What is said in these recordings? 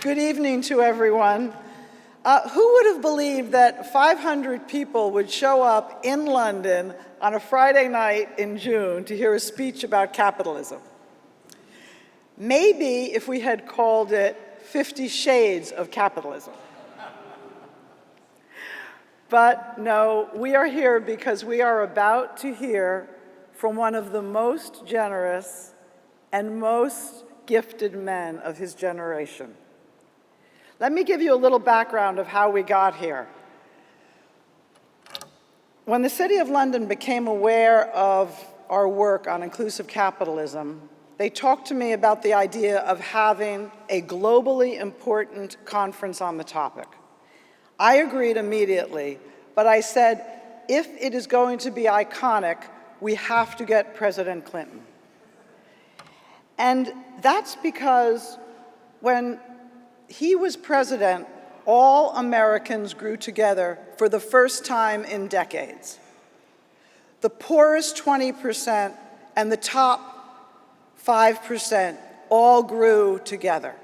Good evening to everyone. Who would have believed that 500 people would show up in London on a Friday night in June to hear a speech about capitalism? Maybe if we had called it 50 Shades of Capitalism. But no, we are here because we are about to hear from one of the most generous and most gifted men of his generation. Let me give you a little background of how we got here. When the City of London became aware of our work on inclusive capitalism, they talked to me about the idea of having a globally important conference on the topic. I agreed immediately, but I said, if it is going to be iconic, we have to get President Clinton. And that's because when he was president, all Americans grew together for the first time in decades. The poorest 20% and the top 5% all grew together.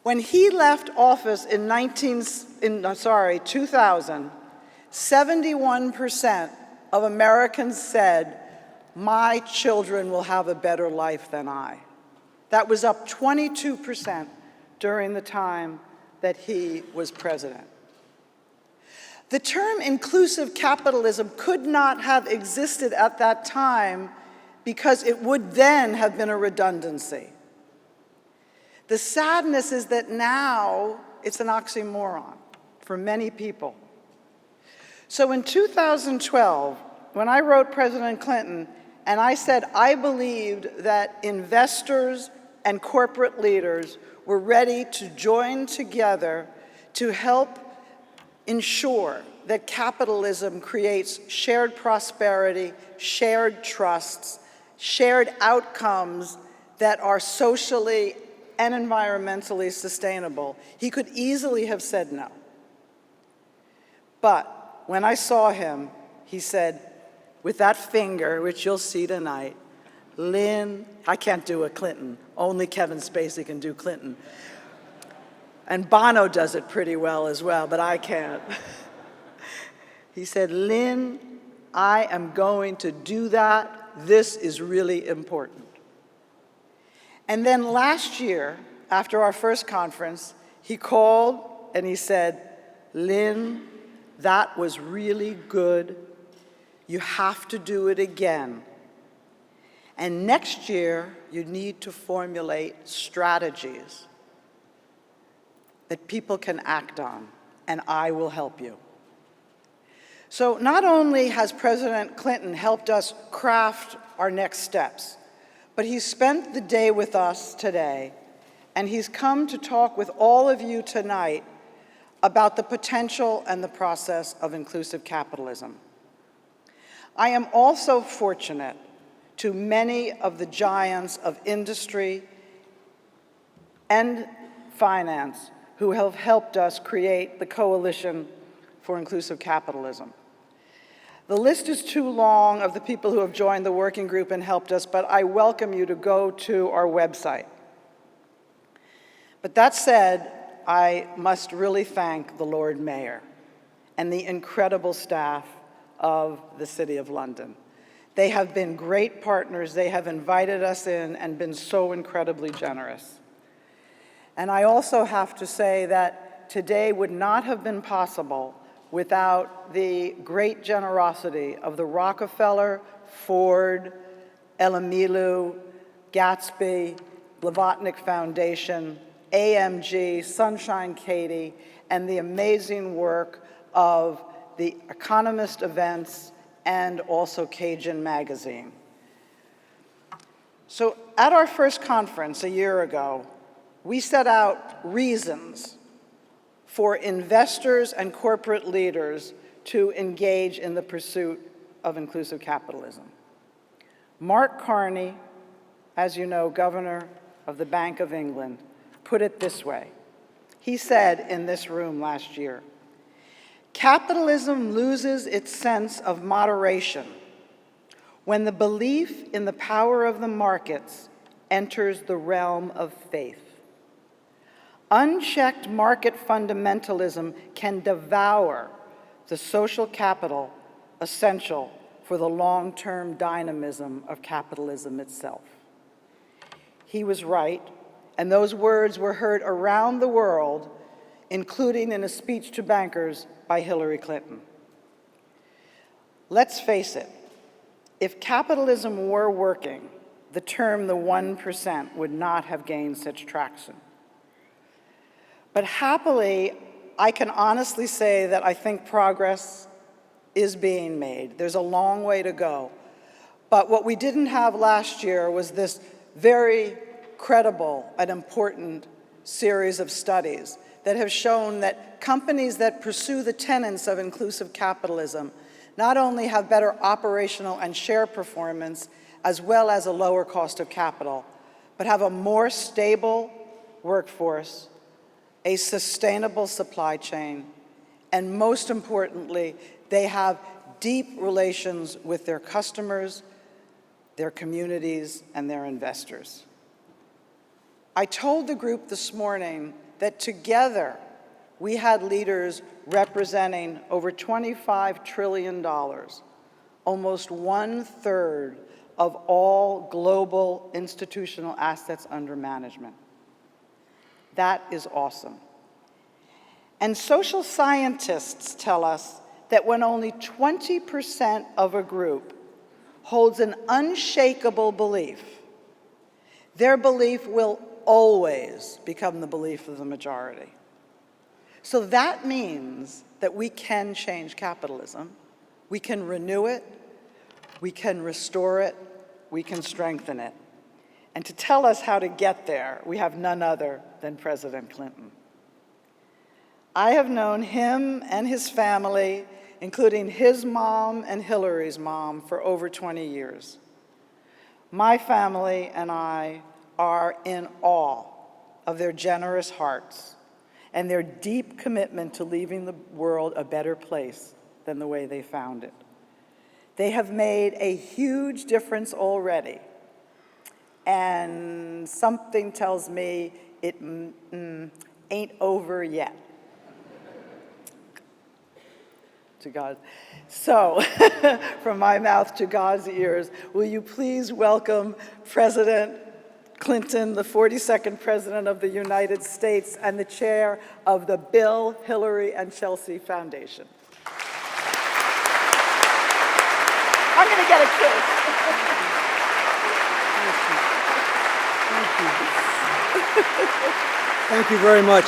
When he left office in 2000, 71% of Americans said, "My children will have a better life than I." That was up 22% during the time that he was president. The term inclusive capitalism could not have existed at that time because it would then have been a redundancy. The sadness is that now it's an oxymoron for many people. So in 2012, when I wrote President Clinton, and I said I believed that investors and corporate leaders were ready to join together to help ensure that capitalism creates shared prosperity, shared trusts, shared outcomes that are socially and environmentally sustainable. He could easily have said no. But when I saw him, he said, with that finger, which you'll see tonight, "Lynn," I can't do a Clinton, only Kevin Spacey can do Clinton. And Bono does it pretty well as well, but I can't. He said, "Lynn, I am going to do that. This is really important." And then last year, after our first conference, he called and he said, "Lynn, that was really good. You have to do it again. And next year, you need to formulate strategies that people can act on, and I will help you." So not only has President Clinton helped us craft our next steps, but he's spent the day with us today, and he's come to talk with all of you tonight about the potential and the process of inclusive capitalism. I am also fortunate to many of the giants of industry and finance who have helped us create the Coalition for Inclusive Capitalism. The list is too long of the people who have joined the working group and helped us, but I welcome you to go to our website. But that said, I must really thank the Lord Mayor and the incredible staff of the City of London. They have been great partners. They have invited us in and been so incredibly generous. And I also have to say that today would not have been possible without the great generosity of the Rockefeller, Ford, Elamilu, Gatsby, Blavatnik Foundation, AMG, Sunshine Katie, and the amazing work of the Economist events and also Cajun Magazine. So at our first conference a year ago, we set out reasons for investors and corporate leaders to engage in the pursuit of inclusive capitalism. Mark Carney, as you know, Governor of the Bank of England, put it this way. He said in this room last year, "Capitalism loses its sense of moderation when the belief in the power of the markets enters the realm of faith. Unchecked market fundamentalism can devour the social capital essential for the long-term dynamism of capitalism itself. He was right, and those words were heard around the world, including in a speech to bankers by Hillary Clinton. Let's face it, if capitalism were working, the term the 1% would not have gained such traction. But happily, I can honestly say that I think progress is being made. There's a long way to go. But what we didn't have last year was this very credible and important series of studies that have shown that companies that pursue the tenets of inclusive capitalism not only have better operational and share performance, as well as a lower cost of capital, but have a more stable workforce, a sustainable supply chain, and most importantly, they have deep relations with their customers, their communities, and their investors. I told the group this morning that together we had leaders representing over $25 trillion, almost 1/3 of all global institutional assets under management. That is awesome. And social scientists tell us that when only 20% of a group holds an unshakable belief, their belief will always become the belief of the majority. So that means that we can change capitalism, we can renew it, we can restore it, we can strengthen it. And to tell us how to get there, we have none other than President Clinton. I have known him and his family, including his mom and Hillary's mom, for over 20 years. My family and I are in awe of their generous hearts and their deep commitment to leaving the world a better place than the way they found it. They have made a huge difference already, and something tells me it ain't over yet. To God. So, from my mouth to God's ears, will you please welcome President Clinton, the 42nd President of the United States and the chair of the Bill, Hillary, and Chelsea Foundation. I'm going to get a kiss. Thank you very much.